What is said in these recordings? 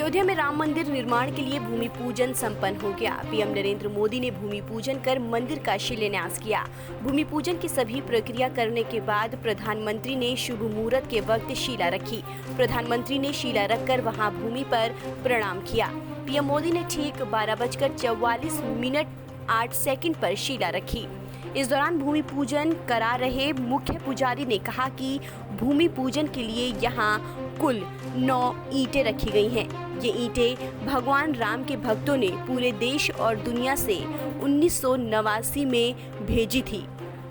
अयोध्या में राम मंदिर निर्माण के लिए भूमि पूजन संपन्न हो गया। पीएम नरेंद्र मोदी ने भूमि पूजन कर मंदिर का शिलान्यास किया। भूमि पूजन की सभी प्रक्रिया करने के बाद प्रधानमंत्री ने शुभ मुहूर्त के वक्त शिला रखी। प्रधानमंत्री ने शिला रखकर वहां भूमि पर प्रणाम किया। पीएम मोदी ने ठीक 12:44 पर शिला रखी। इस दौरान भूमि पूजन करा रहे मुख्य पुजारी ने कहा कि भूमि पूजन के लिए यहाँ कुल 9 ईंटें रखी गई हैं। ये ईंटें भगवान राम के भक्तों ने पूरे देश और दुनिया से 1989 में भेजी थी।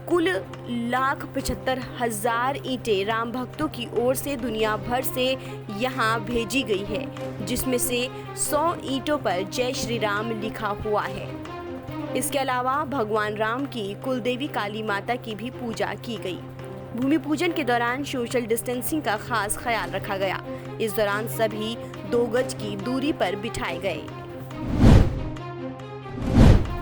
कुल 1,75,000 ईंटें राम भक्तों की ओर से दुनिया भर से यहाँ भेजी गई है, जिसमें से 100 ईंटों पर जय श्री राम लिखा हुआ है। इसके अलावा भगवान राम की कुलदेवी काली माता की भी पूजा की गई। भूमि पूजन के दौरान सोशल डिस्टेंसिंग का खास ख्याल रखा गया। इस दौरान सभी 2 गज की दूरी पर बिठाए गए।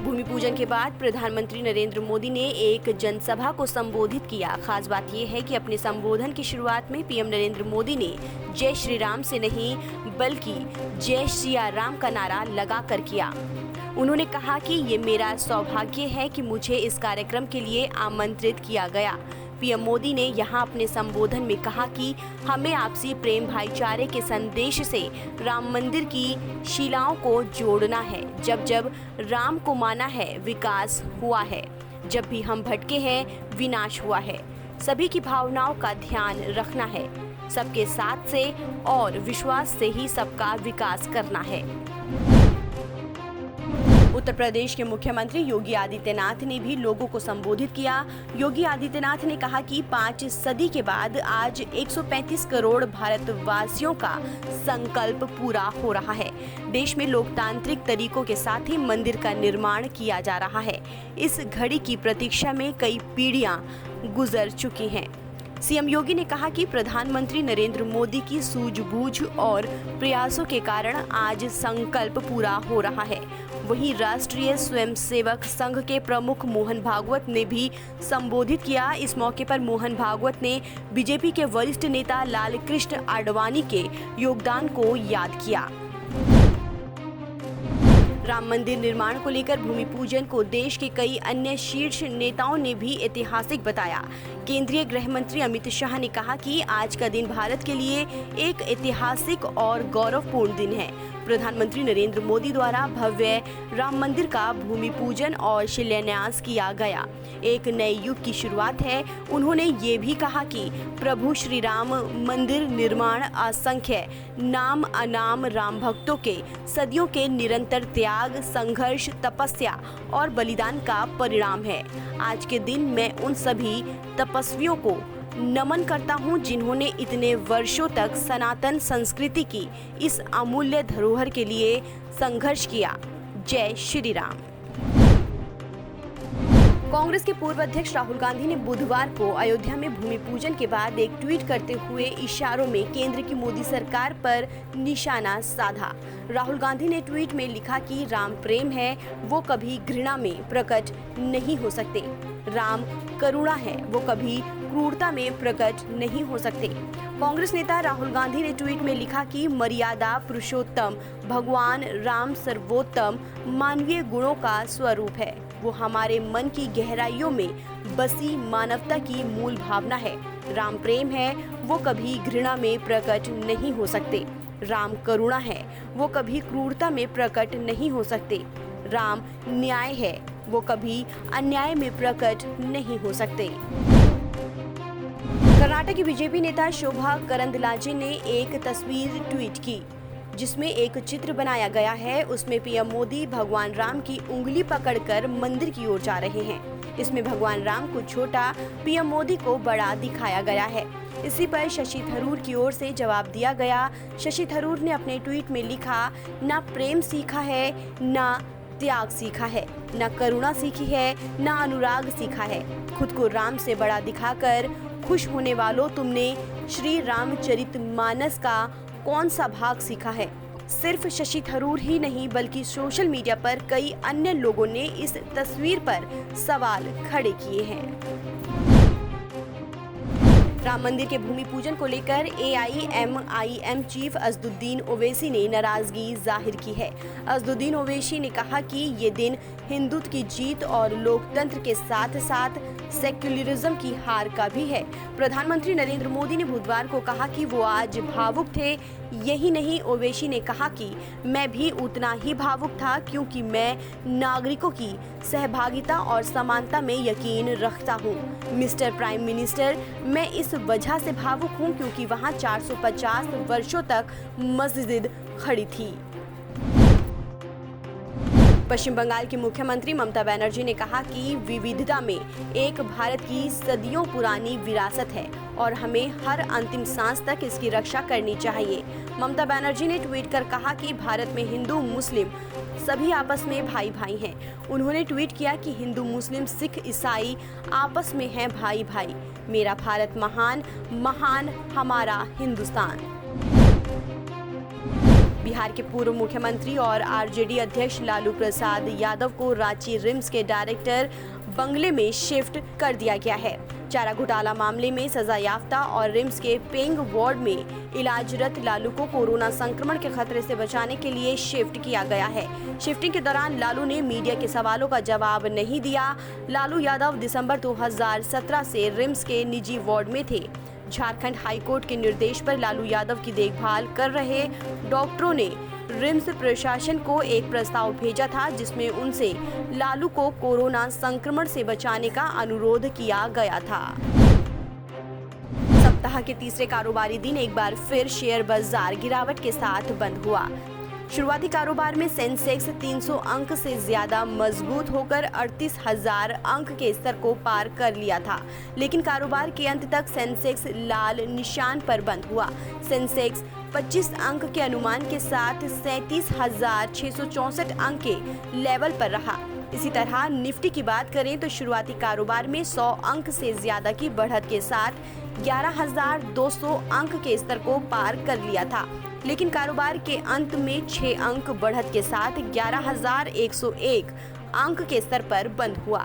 भूमि पूजन के बाद प्रधानमंत्री नरेंद्र मोदी ने एक जनसभा को संबोधित किया। खास बात यह है कि अपने संबोधन की शुरुआत में पीएम नरेंद्र मोदी ने जय श्री राम से नहीं बल्कि जय सिया राम का नारा लगाकर किया। उन्होंने कहा कि ये मेरा सौभाग्य है कि मुझे इस कार्यक्रम के लिए आमंत्रित किया गया। पीएम मोदी ने यहाँ अपने संबोधन में कहा कि हमें आपसी प्रेम भाईचारे के संदेश से राम मंदिर की शिलाओं को जोड़ना है। जब जब राम को माना है, विकास हुआ है। जब भी हम भटके हैं, विनाश हुआ है। सभी की भावनाओं का ध्यान रखना है। सबके साथ से और विश्वास से ही सबका विकास करना है। उत्तर प्रदेश के मुख्यमंत्री योगी आदित्यनाथ ने भी लोगों को संबोधित किया। योगी आदित्यनाथ ने कहा कि 5 सदी के बाद आज 135 करोड़ भारतवासियों का संकल्प पूरा हो रहा है। देश में लोकतांत्रिक तरीकों के साथ ही मंदिर का निर्माण किया जा रहा है। इस घड़ी की प्रतीक्षा में कई पीढ़ियां गुजर चुकी हैं। सीएम योगी ने कहा कि प्रधानमंत्री नरेंद्र मोदी की सूझबूझ और प्रयासों के कारण आज संकल्प पूरा हो रहा है। वहीं राष्ट्रीय स्वयंसेवक संघ के प्रमुख मोहन भागवत ने भी संबोधित किया। इस मौके पर मोहन भागवत ने बीजेपी के वरिष्ठ नेता लालकृष्ण आडवाणी के योगदान को याद किया। राम मंदिर निर्माण को लेकर भूमि पूजन को देश के कई अन्य शीर्ष नेताओं ने भी ऐतिहासिक बताया। केंद्रीय गृह मंत्री अमित शाह ने कहा कि आज का दिन भारत के लिए एक ऐतिहासिक और गौरवपूर्ण दिन है। प्रधानमंत्री नरेंद्र मोदी द्वारा भव्य राम मंदिर का भूमि पूजन और शिलान्यास किया गया। एक नए युग की शुरुआत है। उन्होंने ये भी कहा कि प्रभु श्री राम मंदिर निर्माण असंख्य नाम अनाम राम भक्तों के सदियों के निरंतर त्याग, संघर्ष, तपस्या और बलिदान का परिणाम है। आज के दिन मैं उन सभी तपस्वियों को नमन करता हूं जिन्होंने इतने वर्षों तक सनातन संस्कृति की इस अमूल्य धरोहर के लिए संघर्ष किया। जय श्री राम। कांग्रेस के पूर्व अध्यक्ष राहुल गांधी ने बुधवार को अयोध्या में भूमि पूजन के बाद एक ट्वीट करते हुए इशारों में केंद्र की मोदी सरकार पर निशाना साधा। राहुल गांधी ने ट्वीट में लिखा कि राम प्रेम है, वो कभी घृणा में प्रकट नहीं हो सकते। राम करुणा है, वो कभी क्रूरता में प्रकट नहीं हो सकते। कांग्रेस नेता राहुल गांधी ने ट्वीट में लिखा कि मर्यादा पुरुषोत्तम भगवान राम सर्वोत्तम मानवीय गुणों का स्वरूप है। वो हमारे मन की गहराइयों में बसी मानवता की मूल भावना है। राम प्रेम है, वो कभी घृणा में प्रकट नहीं हो सकते। राम करुणा है, वो कभी क्रूरता में प्रकट नहीं हो सकते। राम न्याय है, वो कभी अन्याय में प्रकट नहीं हो सकते। कर्नाटक की बीजेपी नेता शोभा करंदलाजे ने एक तस्वीर ट्वीट की जिसमें एक चित्र बनाया गया है। उसमें पीएम मोदी भगवान राम की उंगली पकड़कर मंदिर की ओर जा रहे हैं। इसमें भगवान राम को छोटा, पीएम मोदी को बड़ा दिखाया गया है। इसी पर शशि थरूर की ओर से जवाब दिया गया। शशि थरूर ने अपने ट्वीट में लिखा, ना प्रेम सीखा है, ना त्याग सीखा है, ना करुणा सीखी है, ना अनुराग सीखा है। खुद को राम से बड़ा दिखाकर खुश होने वालों, तुमने श्री रामचरितमानस का कौन सा भाग सीखा है? सिर्फ शशि थरूर ही नहीं बल्कि सोशल मीडिया पर कई अन्य लोगों ने इस तस्वीर पर सवाल खड़े किए हैं। राम मंदिर के भूमि पूजन को लेकर AIMIM चीफ असदुद्दीन ओवैसी ने नाराजगी जाहिर की है। असदुद्दीन ओवैसी ने कहा कि ये दिन हिंदुत्व की जीत और लोकतंत्र के साथ साथ सेक्युलरिज्म की हार का भी है। प्रधानमंत्री नरेंद्र मोदी ने बुधवार को कहा कि वो आज भावुक थे। यही नहीं, ओवैसी ने कहा कि मैं भी उतना ही भावुक था क्योंकि मैं नागरिकों की सहभागिता और समानता में यकीन रखता हूँ। मिस्टर प्राइम मिनिस्टर, मैं इस वजह से भावुक हूँ क्योंकि वहाँ 450 वर्षों तक मस्जिद खड़ी थी। पश्चिम बंगाल की मुख्यमंत्री ममता बनर्जी ने कहा कि विविधता में एक भारत की सदियों पुरानी विरासत है और हमें हर अंतिम सांस तक इसकी रक्षा करनी चाहिए। ममता बनर्जी ने ट्वीट कर कहा कि भारत में हिंदू मुस्लिम सभी आपस में भाई भाई हैं। उन्होंने ट्वीट किया कि हिंदू मुस्लिम सिख ईसाई आपस में हैं भाई भाई। मेरा भारत महान, महान हमारा हिंदुस्तान। बिहार के पूर्व मुख्यमंत्री और RJD अध्यक्ष लालू प्रसाद यादव को रांची रिम्स के डायरेक्टर बंगले में शिफ्ट कर दिया गया है। चारा घोटाला मामले में सजायाफ्ता और रिम्स के पेइंग वार्ड में इलाजरत लालू को कोरोना संक्रमण के खतरे से बचाने के लिए शिफ्ट किया गया है। शिफ्टिंग के दौरान लालू ने मीडिया के सवालों का जवाब नहीं दिया। लालू यादव दिसंबर 2017 से रिम्स के निजी वार्ड में थे। झारखंड हाईकोर्ट के निर्देश पर लालू यादव की देखभाल कर रहे डॉक्टरों ने रिम्स प्रशासन को एक प्रस्ताव भेजा था जिसमें उनसे लालू को कोरोना संक्रमण से बचाने का अनुरोध किया गया था। सप्ताह के तीसरे कारोबारी दिन एक बार फिर शेयर बाजार गिरावट के साथ बंद हुआ। शुरुआती कारोबार में सेंसेक्स 300 अंक से ज्यादा मजबूत होकर 38,000 अंक के स्तर को पार कर लिया था, लेकिन कारोबार के अंत तक सेंसेक्स लाल निशान पर बंद हुआ। सेंसेक्स 25 अंक के अनुमान के साथ 37,664 अंक के लेवल पर रहा। इसी तरह निफ्टी की बात करें तो शुरुआती कारोबार में 100 अंक से ज्यादा की बढ़त के साथ 11,200 अंक के स्तर को पार कर लिया था, लेकिन कारोबार के अंत में 6 अंक बढ़त के साथ 11,101 अंक के स्तर पर बंद हुआ।